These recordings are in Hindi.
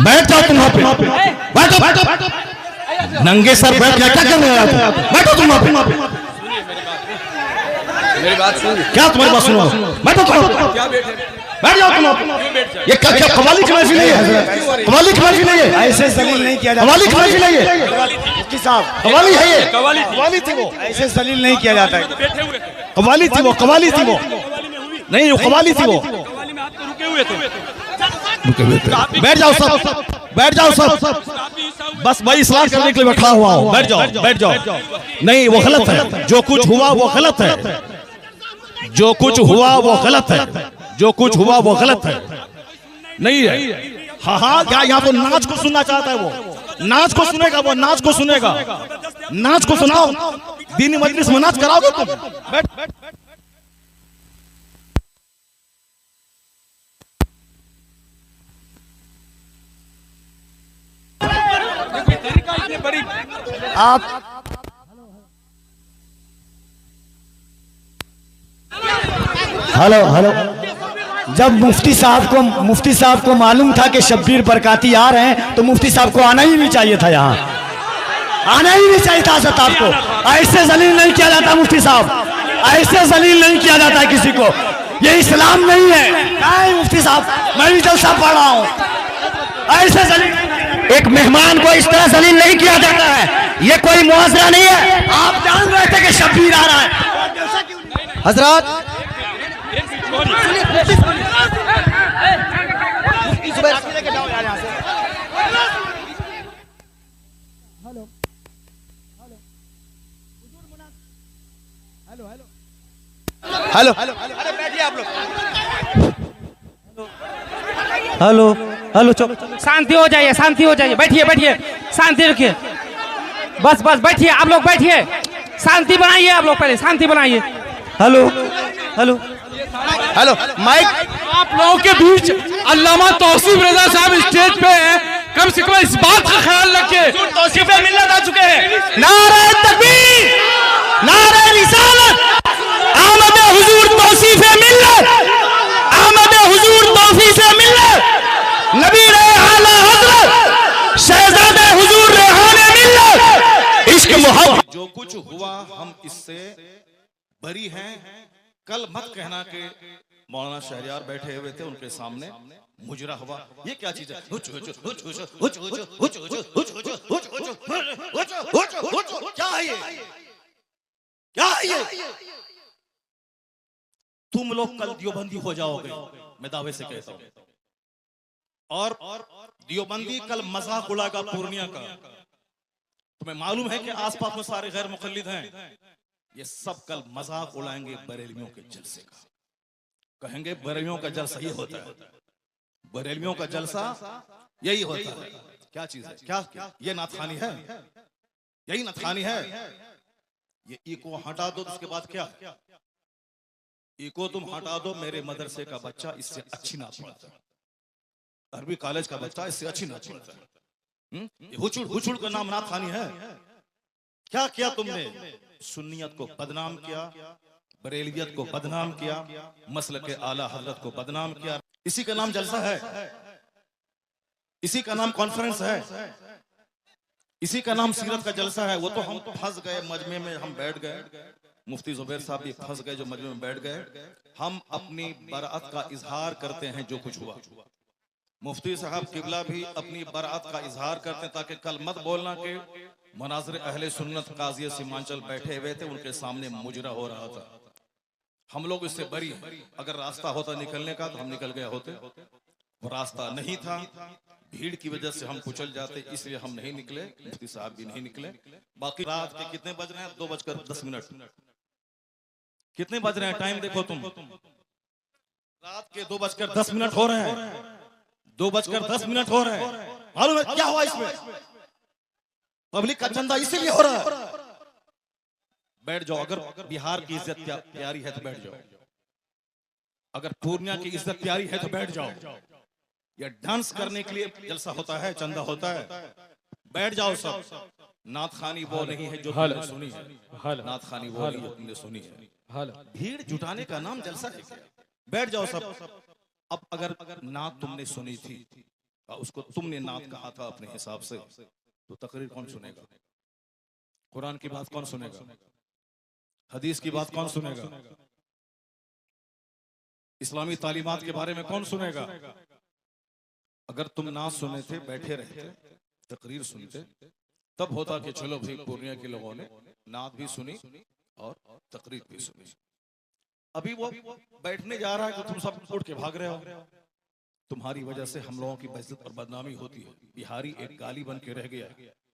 बैठ जाओ तुम वहां पे, बैठो बैठो, नंगे सर बैठ क्या कर रहे हो? बैठो तुम वहां पे, मेरी बात सुन। क्या तुम्हारी बात सुनो? बैठो तुम, क्या बैठे? बैठ जाओ तुम। ये क्या कवाली की महफिल नहीं है, कवाली की महफिल नहीं है, ऐसे जलील नहीं किया जाता। कवाली की महफिल नहीं है, मुफ्ती साहब कवाली है ये, कवाली थी वो, ऐसे जलील नहीं किया जाता है। बैठे हुए कवाली थी वो, कवाली थी वो, नहीं वो कवाली थी वो। कवाली में आप तो रुके हुए थे। बैठ जाओ सब, बैठ जाओ सब, बस भाई इस्लाम करने के लिए बैठा हुआ हो, बैठ जाओ बैठ जाओ। नहीं वो गलत है, जो कुछ हुआ वो गलत है, जो कुछ हुआ वो गलत है, जो कुछ हुआ वो गलत है, नहीं है। हाँ हाँ क्या यहाँ तो नाच को सुनना चाहता है वो, नाच को सुनेगा वो, नाच को सुनेगा, नाच को सुनाओ, दीनी मजलिस में नाच कराओगे तुम? बैठ बैठ। आप हेलो हेलो, जब मुफ्ती साहब को मालूम था कि शब्बीर बरकाती आ रहे हैं तो मुफ्ती साहब को आना ही नहीं चाहिए था, यहाँ आना ही नहीं चाहिए था। सर आपको ऐसे जलील नहीं किया जाता मुफ्ती साहब, ऐसे जलील नहीं किया जाता किसी को, ये इस्लाम नहीं है। नहीं मुफ्ती साहब, मैं भी जलसा पढ़ रहा हूँ, ऐसे जलील एक मेहमान को इस तरह जलील नहीं किया जाता है, ये कोई मुआवजा नहीं है। आप जान रहे थे कि शब्बीर आ रहा है। हजरत हेलो अरे बैठिए आप लोग। हेलो हेलो, शांति हो जाइए, शांति हो जाइए, बैठिए बैठिए, शांति रखिए, बस बस बैठिए आप लोग, बैठिए, शांति बनाइए आप लोग, पहले शांति बनाइए। Hello hello hello mic. आप लोगों के बीच अल्लामा तौसीफ रजा साहब स्टेज पे हैं, कम से कम इस बात का ख्याल रखिए। तौसीफ मिल्लत आ चुके हैं। नारे तकबीर, नारे रिसालत, आमद हुजूर तौसीफ मिल्लत, आमद हुजूर तौसीफ मिल्लत, नबी आला हजरत शहजादे हुजूर रेहाने मिल्लत, इश्क मोहब्बत। जो कुछ हुआ हम इससे बरी हैं। कल मत कहना कि मौलाना शहरियार बैठे हुए थे उनके सामने मुजरा हुआ, ये क्या चीज है? क्या है ये, क्या है ये? तुम लोग कल दियोबंदी हो जाओगे, मैं दावे से कहता हूं, और दियोबंदी कल मजाक उड़ाएगा पूर्णिया का। तुम्हें मालूम है कि आसपास में सारे गैर मुकल्लिद हैं, ये सब कल मजाक उड़ाएंगे बरेलवियों के जलसे का, कहेंगे बरेलवियों का जलसा ही होता है, बरेलवियों का जलसा यही होता है। क्या चीज है, क्या ये नाथखानी है, यही नाथखानी है। ये इको हटा दो, उसके बाद क्या? इको तुम हटा दो, मेरे मदरसे का बच्चा इससे अच्छी नात पढ़ता है, अरबी कॉलेज का बच्चा इससे अच्छी नात पढ़ता है। हुचुड़ हुचुड़ का नाम नाथखानी है। क्या किया तुमने? सुन्नियत को बदनाम किया, बरेलवियत को बदनाम किया, मसलक के आला हजरत को बदनाम किया। इसी का नाम जलसा है, इसी का नाम कॉन्फ्रेंस है, इसी का नाम सीरत का जलसा है। वो तो हम फंस गए मजमे में, हम बैठ गए, मुफ्ती जुबैर साहब भी फंस गए जो मजमे में बैठ गए। हम अपनी बराअत का इजहार करते हैं जो कुछ हुआ। मुफ्ती साहब किबला भी अपनी बराअत का इजहार करते हैं, ताकि कल मत बोलना कि मनाज़िर अहले सुन्नत काज़ी सीमांचल बैठे हुए थे, उनके सामने मुजरा हो रहा था। हम लोग इससे बरी हैं। अगर रास्ता होता निकलने का तो हम निकल गए होते, वो रास्ता नहीं था, भीड़ की वजह से हम कुचल जाते, इसलिए हम नहीं निकले, मुफ्ती साहब भी नहीं निकले। बाकी रात के कितने बज रहे हैं? 2:10। कितने बज रहे हैं? टाइम देखो तुम, रात के 2:10 हो रहे हैं, 2:10 हो रहे हैं। मालूम है क्या हुआ इसमें? पब्लिक का चंदा इसीलिए हो रहा है। बैठ जाओ, अगर बिहार की इज्जत प्यारी है तो बैठ जाओ, अगर पूर्णिया की इज्जत प्यारी है तो बैठ जाओ। ये डांस करने के लिए जलसा होता है, चंदा होता है, बैठ जाओ सब। नात खानी वो नहीं है जो तुमने सुनी है, नात खानी वो नहीं है तुमने सुनी है। भीड़ जुटाने का नाम जलसा है क्या? बैठ जाओ सब। अब अगर नात तुमने सुनी थी उसको तुमने नात कहा था अपने हिसाब से, तो तकरीर कौन सुनेगा? कुरान की बात कौन सुनेगा? हदीस की बात कौन सुनेगा? इस्लामी तालीमात के बारे में कौन सुनेगा? अगर तुम नात सुने थे, बैठे रहते, तकरीर सुनते, तब होता कि चलो भाई पूर्णिया के लोगों ने नात भी सुनी और तकरीर भी सुनी। अभी वो बैठने जा रहा है तो तुम सब उठ के भाग रहे हो। तुम्हारी वजह से हम लोगों की बेइज्जत और बदनामी होती है। बिहारी एक गाली बन के रह गया।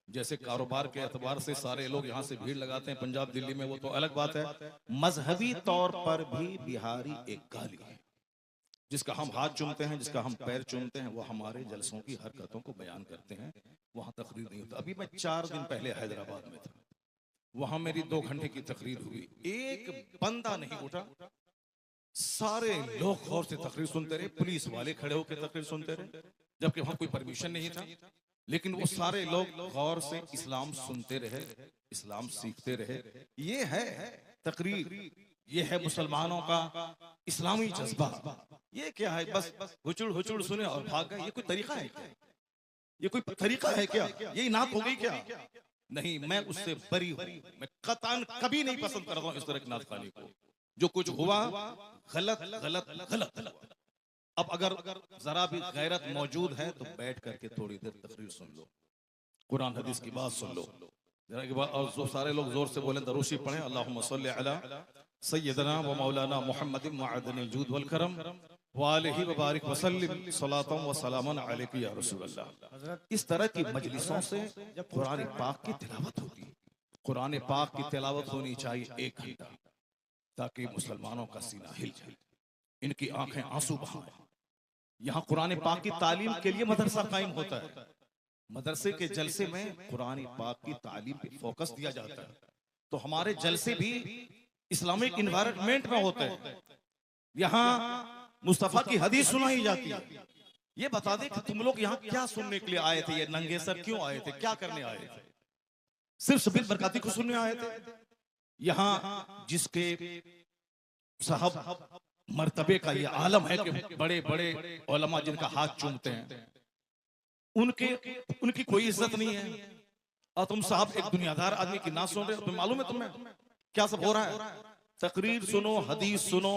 जैसे कारोबार के एतबार से सारे लोग यहाँ से भीड़ लगाते हैं पंजाब दिल्ली में, वो तो अलग बात है। मजहबी तौर पर भी बिहारी एक गाली है। जिसका हम हाथ चूमते हैं, जिसका हम पैर चूमते हैं, वो हमारे जलसों की हरकतों को बयान करते हैं। वहां तकरीर नहीं होता। अभी मैं 4 दिन पहले हैदराबाद में था, वहां मेरी 2 घंटे की तकरीर हुई। एक बंदा नहीं उठा, सारे लोग गौर से तकरीर सुनते रहे। पुलिस वाले खड़े होकर तकरीर सुनते रहे, जबकि वहां कोई परमिशन नहीं था। लेकिन वो सारे लोग गौर से इस्लाम सुनते रहे, इस्लाम सीखते रहे। ये है तकरीर, ये है मुसलमानों का इस्लामी जज्बा। ये क्या है? बस हुचुड़ हुचुड़ सुने और भाग गए। ये कोई तरीका है क्या? ये कोई तरीका है क्या? यही नात हो गई क्या? नहीं, मैं उससे बरी हूं। मैं कतान कभी नहीं पसंद करता हूं इस तरह की नात खाने को। जो कुछ हुआ गलत गलत गलत। अब अगर जरा भी गैरत मौजूद है तो बैठ करके थोड़ी देर तकरीर सुन लो, कुरान हदीस की बात सुन लो जरा के बाद। और जो सारे लोग जोर से बोले दरूशी पढ़े, अल्लाहुम्मा सल्ली अला सय्यदना व मौलाना मुहम्मदिन मअदनिल जूद वल करम व आलिहि व बारिक व सल्लिम सलातन व सलामन अलैका या रसूल अल्लाह। इस तरह की मजलिसों से कुरान पाक की तिलावत होती है। कुरान पाक की तिलावत होनी चाहिए 1 घंटा, ताकि मुसलमानों का सीना हिल जाए, इनकी आंखें आंसू बहाएं। यहाँ कुरान पाक की तालीम के लिए मदरसा कायम होता है। मदरसे के जलसे में कुरान पाक की तालीम पे फोकस दिया जाता है। तो हमारे जलसे भी इस्लामिक इन्वायरमेंट में होते हैं। यहाँ मुस्तफा की हदीस सुनाई जाती है। ये बता दे कि तुम लोग यहाँ क्या सुनने के लिए आए थे? ये नंगे सर क्यों आए थे? क्या करने आए थे? सिर्फ सबिल बरकाती को सुनने आए थे? यहाँ जिसके साहब मर्तबे का ये आलम है कि बड़े बड़े उलमा जिनका हाथ चूमते हैं, उनकी कोई इज्जत नहीं है। और तुम साहब एक दुनियादार आदमी की ना सुन रहे हो। तुम्हें मालूम है तुम्हें क्या सब हो रहा है? तकरीर सुनो, हदीस सुनो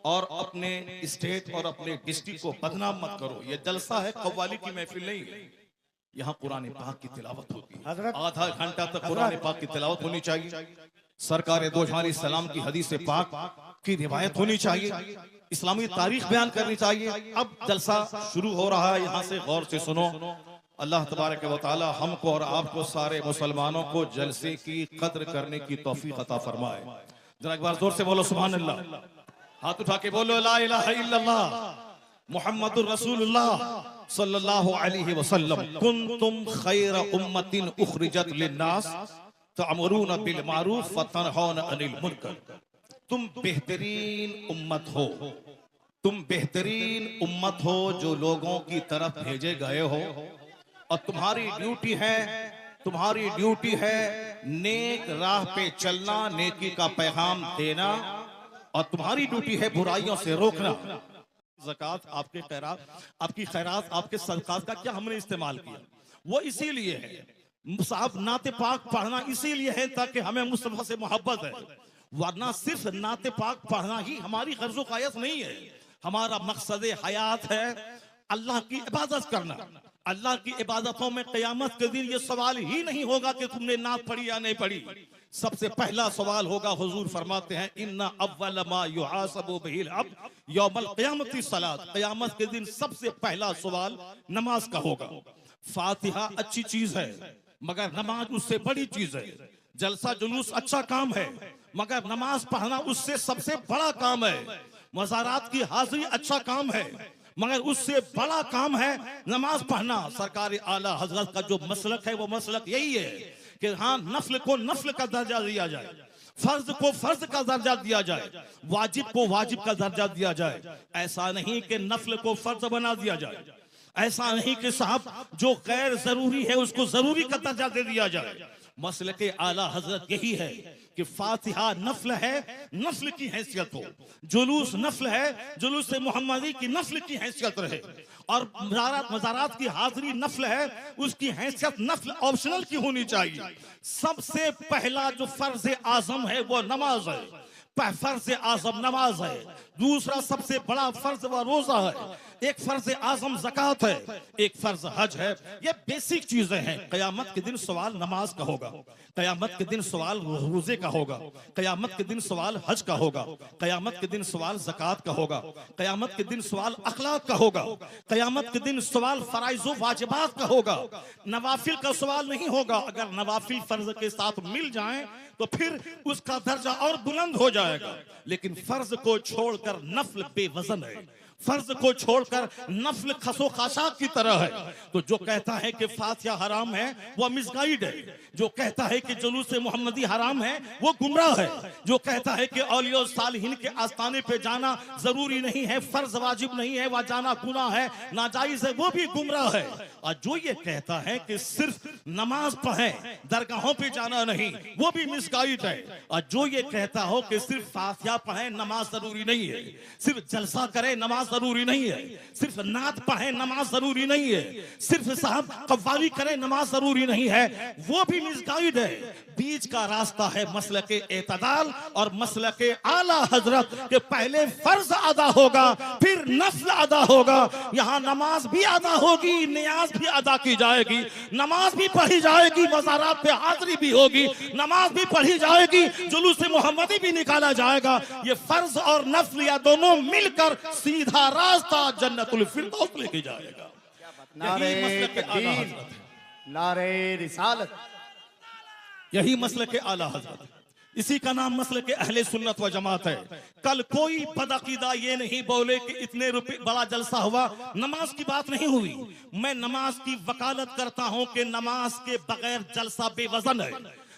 और अपने स्टेट और अपने डिस्ट्रिक्ट को बदनाम मत करो। ये जलसा है, कव्वाली की महफिल नहीं है। यहाँ कुरान पाक की तिलावत होती है। आधा घंटा तक कुरान पाक की तिलावत होनी चाहिए। सरकार दो जहां सलाम की हदीस पाक की रिवायत होनी चाहिए। इस्लामी तारीख बयान करनी चाहिए। अब जलसा शुरू हो रहा है, यहाँ से गौर से सुनो। अल्लाह तबारक व तआला हमको और आपको सारे मुसलमानों को जलसे की कद्र करने की तौफीक अता फरमाए। जरा एक बार जोर से बोलो सुभान अल्लाह। हाथ उठा के बोलो ला इलाहा इल्लल्लाह मुहम्मदुर रसूलुल्लाह सल्लल्लाहु अलैहि वसल्लम। कुंतुम खैर उम्मतिन उखरिजत लिन्नास तअमुरूना बिल मारूफ व तनहौना अनिल मुनकर। तुम बेहतरीन उम्मत हो, तुम बेहतरीन उम्मत हो जो लोगों की तरफ भेजे गए हो। और तुम्हारी ड्यूटी है नेक राह पे चलना, नेकी का पैगाम देना। और तुम्हारी ड्यूटी है बुराइयों से रोकना। ज़कात, आपके खैरात, आपकी खैरात, आपके सदकात का क्या हमने इस्तेमाल किया? वो इसीलिए है साहब, नाते पाक पढ़ना इसीलिए है ताकि हमें मुस्तफा से मोहब्बत है। वरना सिर्फ नाते पाक पढ़ना ही हमारी गर्ज़ो क़ायस नहीं है। हमारा मकसद हयात है अल्लाह की इबादत करना। अल्लाह की इबादतों में क़यामत के दिन ये सवाल ही नहीं होगा कि तुमने नात पढ़ी या नहीं पढ़ी। सबसे पहला सवाल होगा, हुजूर फरमाते हैं इन्ना अव्वल मा युहासबु बिहिल अब्द यौमल क़यामति सलात। क़यामत के दिन सबसे पहला सवाल नमाज का होगा। फातिहा अच्छी चीज है मगर नमाज उससे बड़ी चीज है। जलसा जुलूस अच्छा काम है मगर नमाज पढ़ना उससे सबसे बड़ा काम है। मज़ारात की हाजिरी अच्छा काम है मगर उससे बड़ा काम है नमाज पढ़ना। सरकार आला हजरत का जो मसलक है वो मसलक यही है कि हाँ, नफ्ल को नफ्ल का दर्जा दिया जाए, फर्ज को फर्ज का दर्जा दिया जाए, वाजिब को वाजिब का दर्जा दिया जाए। ऐसा नहीं कि नफ्ल को फर्ज बना दिया जाए, ऐसा नहीं कि साहब जो गैर जरूरी है उसको जरूरी का दर्जा दे दिया जाए। मसलक आला हजरत यही है कि फातिहा नफल है, नफल की हैसियत हो, जुलूस नफल है, जुलूस मोहम्मदी की नफल की हैसियत रहे, और मज़ारात की हाजिरी नफल है, उसकी हैसियत नफल ऑप्शनल की होनी चाहिए। सबसे पहला जो फर्ज आजम है वो नमाज है, फर्ज आजम नमाज है। दूसरा सबसे बड़ा फर्ज व रोजा है। एक फर्ज आजम ज़कात है, एक फर्ज हज है। ये बेसिक चीजें हैं। कयामत के दिन सवाल नमाज का होगा, कयामत के दिन सवाल रोजे का होगा, कयामत के दिन सवाल हज का होगा, कयामत के दिन सवाल ज़कात का होगा, कयामत के दिन सवाल अखलाक का होगा, कयामत के दिन सवाल फराइज़ व वाजिबात का होगा। नवाफिल का सवाल नहीं होगा। अगर नवाफिल फर्ज के साथ मिल जाएं तो फिर उसका दर्जा और बुलंद हो जाएगा। लेकिन फर्ज को छोड़कर नफल बेवजन है, फर्ज को छोड़कर नफल खसो खाशाक की तरह है। तो जो कहता है कि फातिहा हराम है वो मिसगाइड है। जो कहता है कि जुलूस मोहम्मदी हराम है वो गुमराह है। जो कहता है कि औलिया सालिहीन के आस्ताने पे जाना जरूरी नहीं है, फर्ज वाजिब नहीं है, वह जाना गुनाह है, नाजायज है, वो भी गुमराह है। और जो ये कहता है कि सिर्फ नमाज पढ़े, दरगाहों पे जाना नहीं, वो भी मिसगाइड है। और जो ये कहता हो कि सिर्फ फातिहा पढ़े, नमाज जरूरी नहीं है, सिर्फ जलसा करे, नमाज जरूरी नहीं है, सिर्फ नात पढ़े, नमाज जरूरी नहीं है, सिर्फ साहब कव्वाली करे, नमाज जरूरी नहीं है, वो भी मिसगाइड है। बीच का रास्ता है मसलके एतदाल और मसलके आला हजरत के पहले फर्ज अदा होगा, फिर नफल अदा होगा। यहाँ नमाज भी अदा होगी, नियाज भी अदा की जाएगी, नमाज भी पढ़ी जाएगी, मज़ारात पे हाजिरी भी होगी, नमाज भी पढ़ी जाएगी, जुलूस मोहम्मदी भी निकाला जाएगा। ये फर्ज और नफल या दोनों मिलकर सीधा रास्ता जन्नतुल फिरदौस लेके जाएगा। नारे तकबीर, नारे रिसालत, यही मसलक के आला हजरत, इसी का नाम मसलक के अहले सुन्नत व जमात है। कल कोई बदअकीदा ये नहीं बोले कि इतने रुपए बड़ा जलसा हुआ, नमाज की बात नहीं हुई। मैं नमाज की वकालत करता हूं कि नमाज के बगैर जलसा बेवजन है,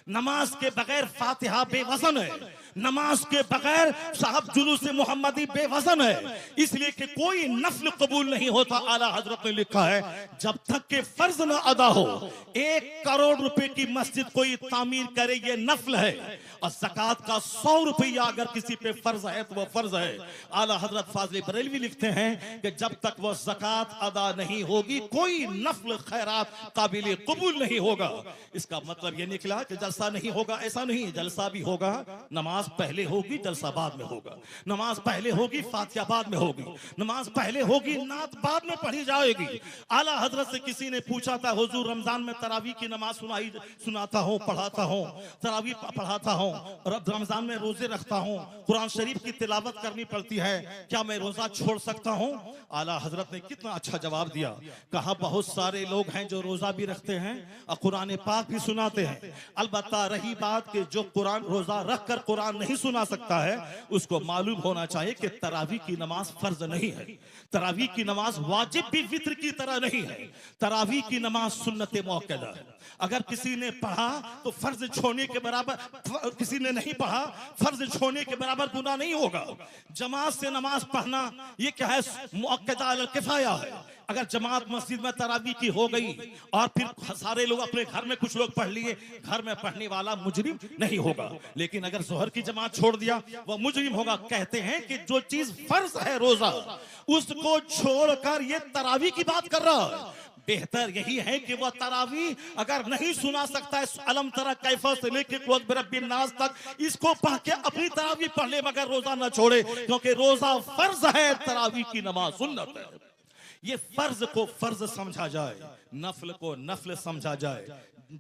नमाज के बगैर फातिहा बेवजन है, नमाज के बगैर साहब जुलूस मोहम्मदी बेवजन है। इसलिए कि कोई नफल कबूल नहीं होता। आला हजरत ने लिखा है जब तक के फर्ज न अदा हो। 1 करोड़ रुपए की मस्जिद कोई तामीर करे ये नफल है, और ज़कात का 100 रुपया अगर किसी पे फर्ज है तो वो फर्ज है। आला हजरत फाज़िल बरेलवी लिखते हैं कि जब तक वो ज़कात अदा नहीं होगी कोई नफल खैरात काबिल कबूल नहीं होगा। इसका मतलब ये निकला कि जलसा नहीं होगा, ऐसा नहीं, जलसा भी होगा, नमाज पहले होगी, जलसा बाद में होगा, नमाज पहले होगी, फातिहा बाद में होगी, नमाज पहले होगी, नात बाद में पढ़ी जाएगी। आला हजरत से किसी ने पूछा था, हुजूर रमजान में तरावी की नमाज सुनाता हूँ, पढ़ाता हूँ, तरावी पढ़ाता हूँ, रमजान में रोजे रखता हूँ, कुरान शरीफ की तिलावत करनी पड़ती है, क्या मैं रोजा छोड़ सकता हूँ? आला हजरत ने कितना अच्छा जवाब दिया। कहा बहुत सारे लोग हैं जो रोजा भी रखते हैं और कुरान पाक भी सुनाते हैं। अलबत्ता रही बात कि जो कुरान रोजा रख कर कुरान नहीं सुना सकता है, उसको मालूम होना चाहिए कि तरावी की नमाज फर्ज नहीं है, तरावी की नमाज वाजिब भी वित्र की तरह नहीं है, तरावी की नमाज सुन्नत मुअक्कदा है। अगर किसी ने पढ़ा तो फर्ज छोड़ने के बराबर, किसी ने नहीं पढ़ा फर्ज छोड़ने के बराबर गुनाह नहीं होगा। जमात से नमाज पढ़ना ये क्या है, मुअक्कदा अल किफाया है। अगर जमात मस्जिद में तरावी की हो गई और फिर सारे लोग अपने घर में कुछ लोग पढ़ लिए, घर में पढ़ने वाला मुजरिम नहीं होगा। लेकिन अगर जोहर की जमात छोड़ दिया वो मुजरिम होगा। कहते हैं कि जो चीज फर्ज है रोजा, उसको छोड़कर ये तरावी की बात कर रहा है। बेहतर यही है कि वह तरावी अगर नहीं सुना सकता है, अलम तरा कैफा से लेके कुल बिरब्बिन नास तक, इसको पढ़ के अपनी तरावी पढ़ ले, मगर रोजा न छोड़े, क्योंकि रोजा फर्ज है, तरावी की नमाज सुन्नत है। ये फर्ज को फर्ज समझा जाए, नफल को नफल समझा जाए,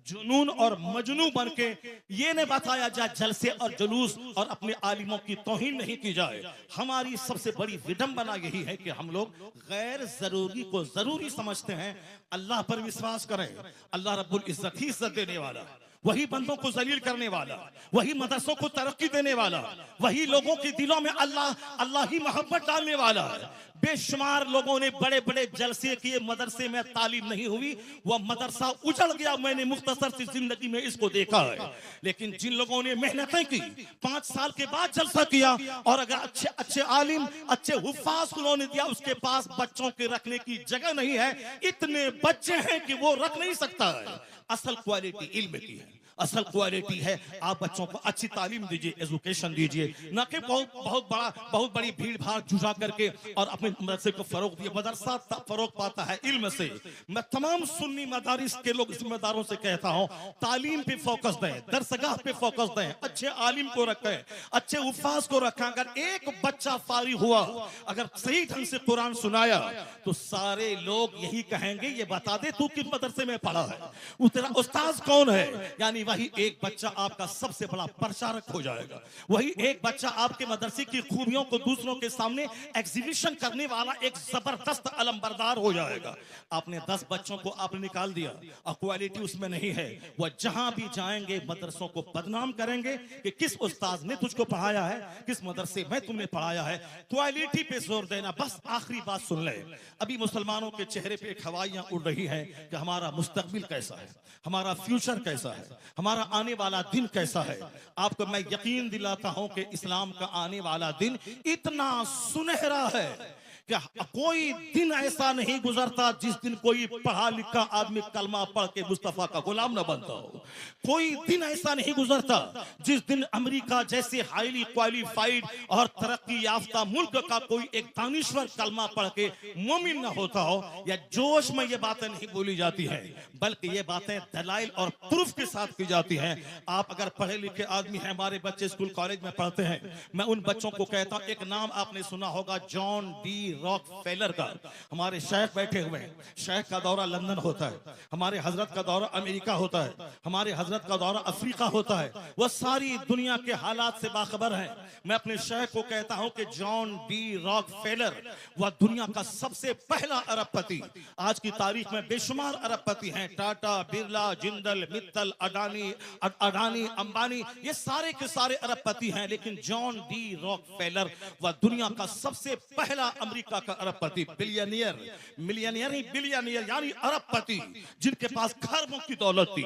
जुनून और मजनू बन के ये न बताया जाए जलसे और जुलूस और अपने आलिमों की तौहीन नहीं की जाए। हमारी सबसे बड़ी विडंबना यही है कि हम लोग गैर जरूरी को जरूरी समझते हैं। अल्लाह पर विश्वास करें, अल्लाह रब्बुल इज्जत ही इज्जत देने वाला, वही बंदों को जलील करने वाला, वही मदरसों को तरक्की देने वाला, वही लोगों के दिलों में अल्लाह ही मोहब्बत डालने वाला है। बेशुमार लोगों ने बड़े बड़े जलसे किए, मदरसे में तालीम नहीं हुई, वह मदरसा उजड़ गया। मैंने मुख्तसर सी जिंदगी में इसको देखा है। लेकिन जिन लोगों ने मेहनतें की, 5 साल के बाद जलसा किया, और अगर अच्छे अच्छे आलिम, अच्छे हुफ्फाज उन्होंने दिया, उसके पास बच्चों के रखने की जगह नहीं है, इतने बच्चे हैं कि वो रख नहीं सकता है। असल क्वालिटी इल्म की है, असल क्वालिटी है आप बच्चों को अच्छी तालीम दीजिए, एजुकेशन दीजिए, ना कि बहुत बड़ी भीड़ भाड़ जुटा करके और अपने मदरसे को फरोग दिए। मदरसा फरोग पाता है इल्म से। मैं तमाम सुन्नी मदारिस के लोग जिम्मेदारों से कहता हूं, तालीम पे फोकस दें, दरसगाह पे फोकस दें, अच्छे आलिम को रखें, अच्छे उफाज को रखें। अगर एक बच्चा फारिग हुआ, अगर सही ढंग से कुरान सुनाया, तो सारे लोग यही कहेंगे, ये बता दे तू किस मदरसे में पढ़ा है, वो तेरा उस्ताद कौन है। यानी वही एक बच्चा आपका सबसे बड़ा प्रचारक हो जाएगा। वही एक बच्चा आपके मदरसे की खूबियों को दूसरों के सामने एग्जीबिशन करने वाला एक जबरदस्त अलमबरदार हो जाएगा। आपने 10 बच्चों को आपने निकाल दिया और क्वालिटी उसमें नहीं है, वह जहां भी जाएंगे मदरसों को बदनाम करेंगे कि किस उस्ताद ने तुझको पढ़ाया है, किस मदरसे में तुमने पढ़ाया है। क्वालिटी पे जोर देना। बस आखिरी बात सुन ले, अभी मुसलमानों के चेहरे पे खवाइयां उड़ रही हैं कि हमारा मुस्तकबिल कैसा है, हमारा फ्यूचर कैसा है, हमारा आने वाला दिन कैसा है। आपको मैं यकीन दिलाता हूं कि इस्लाम का आने वाला दिन इतना सुनहरा है कि कोई दिन ऐसा नहीं गुजरता जिस दिन कोई पढ़ा लिखा आदमी कलमा पढ़ के मुस्तफा का गुलाम न बनता हो। कोई दिन ऐसा नहीं गुजरता जिस दिन अमेरिका जैसे हाईली क्वालिफाइड और तरक्की याफ्ता मुल्क का कोई एक दानिश्वर कलमा पढ़ के मोमिन न होता हो। या जोश में ये बातें नहीं बोली जाती हैं, बल्कि ये बातें दलाइल और प्रूफ के साथ की जाती हैं। आप अगर पढ़े लिखे आदमी हैं, हमारे बच्चे स्कूल कॉलेज में पढ़ते हैं, मैं उन बच्चों को कहता हूं, एक नाम आपने सुना होगा, जॉन डी रॉकफेलर का। हमारे शेख बैठे हुए हैं, शेख का दौरा लंदन होता है, हमारे हजरत का दौरा अमेरिका होता है, हमारे हजरत का दौरा अफ्रीका होता है। वह सारी दुनिया के हालात से बाखबर है। मैं अपने शेख को कहता हूं कि जॉन डी रॉकफेलर वह दुनिया का सबसे पहला अरबपति, आज की तारीख में बेशुमार अरबपति हैं, टाटा, बिरला, जिंदल, मित्तल, अडानी, अंबानी, ये सारे के सारे अरबपति हैं। लेकिन जॉन डी रॉकफेलर वह दुनिया का सबसे पहला अमेरिका का अरबपति, बिलियनियर, मिलियनियर नहीं बिलियनियर, यानी अरबपति, जिनके पास खरबों की दौलत थी।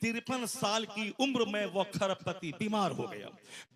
53 साल की उम्र में वो खरबपति बीमार हो गया।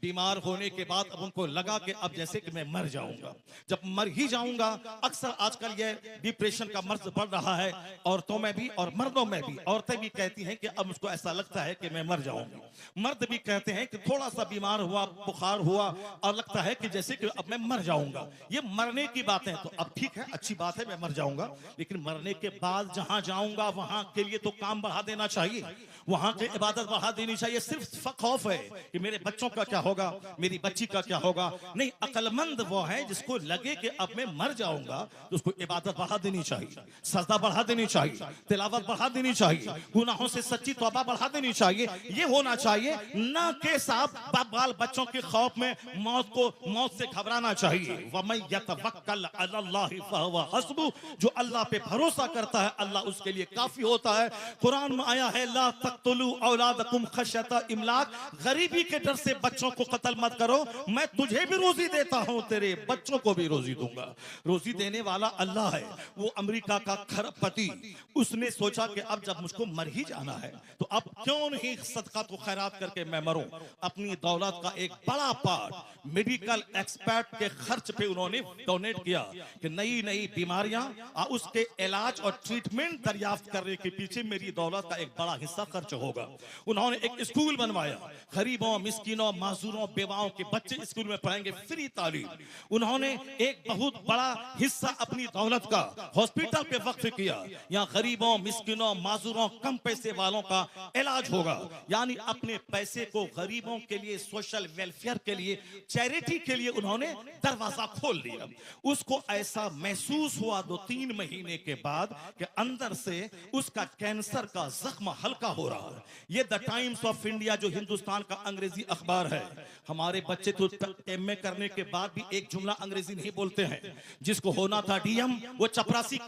बीमार होने के बाद अब उनको लगा कि अब जैसे कि मैं मर जाऊंगा। जब मर ही जाऊंगा, अक्सर आजकल ये डिप्रेशन का मर्ज बढ़ रहा है औरतों में भी और मर्दों में भी। औरतें भी कहती हैं कि अब मुझको ऐसा लगता है कि मैं मर जाऊंगा। मर्द भी कहते हैं कि थोड़ा सा बीमार हुआ, बुखार हुआ और लगता है कि जैसे कि अब मैं मर जाऊंगा। ये मरने की बातें तो अब ठीक है, अच्छी बात है, मैं मर जाऊंगा, लेकिन मरने के बाद जहां जाऊंगा वहां के लिए तो काम बढ़ा देना चाहिए, वहां की इबादत बढ़ा देनी चाहिए। सिर्फ खौफ है कि मेरे बच्चों का क्या होगा, मेरी बच्ची का क्या होगा। नहीं, अक्लमंद वो है जिसको लगे कि अब मैं मर जाऊंगा तो उसको इबादत बढ़ा देनी चाहिए, सजदा बढ़ा देनी चाहिए, तिलावत बढ़ा देनी चाहिए, गुनाहों से सच्ची तौबा बढ़ा देनी चाहिए। ये होना चाहिए, ना कि साहब बाल बच्चों के खौफ में मौत से घबराना चाहिए। वमन यतवक्कल अलल्लाहि फहुव हस्बुह, जो अल्लाह पे भरोसा करता है अल्लाह उसके लिए काफी होता है। कुरान में आया है, ला तक़तुलू औलादकुम खश्यता इमलाक, गरीबी के डर से बच्चों को कत्ल मत करो, मैं तुझे भी रोजी देता हूं, तेरे बच्चों को भी रोजी दूंगा। रोजी देने वाला अल्लाह है। वो अमेरिका का खरबपति, उसने सोचा कि अब जब मुझको मर ही जाना है तो अब क्यों नहीं सदका तो खैरात करके मैं मरूं। अपनी दौलत का एक बड़ा पार्ट मेडिकल एक्सपर्ट के खर्च पे उन्होंने डोनेट किया कि नई नई बीमारियां और उसके इलाज और ट्रीटमेंट दरियाफ्त करने के पीछे मेरी दौलत का एक बड़ा हिस्सा खर्च होगा। उन्होंने एक स्कूल बनवाया, गरीबों, मिस्किनों, माजूरों, बेवाओं के बच्चे स्कूल में पढ़ेंगे, फ्री तालीम। उन्होंने एक बहुत बड़ा हिस्सा अपनी दौलत का हॉस्पिटल पे वक्फ किया, यहाँ गरीबों, मिस्किनों, माजूरों, कम पैसे वालों का इलाज होगा। यानी अपने पैसे को गरीबों के लिए, सोशल वेलफेयर के लिए, चैरिटी के लिए उन्होंने दरवाजा खोल दिया। उसको ऐसा महसूस हुआ 2-3 महीने के बाद कि अंदर से उसका कैंसर का जख्म हल्का हो रहा है। ये द टाइम्स ऑफ इंडिया जो हिंदुस्तान का अंग्रेजी अखबार है, हमारे बच्चे तो एमए करने के बाद भी एक जुमला अंग्रेजी नहीं बोलते हैं। जिसको होना था डीएम, वो चपरासी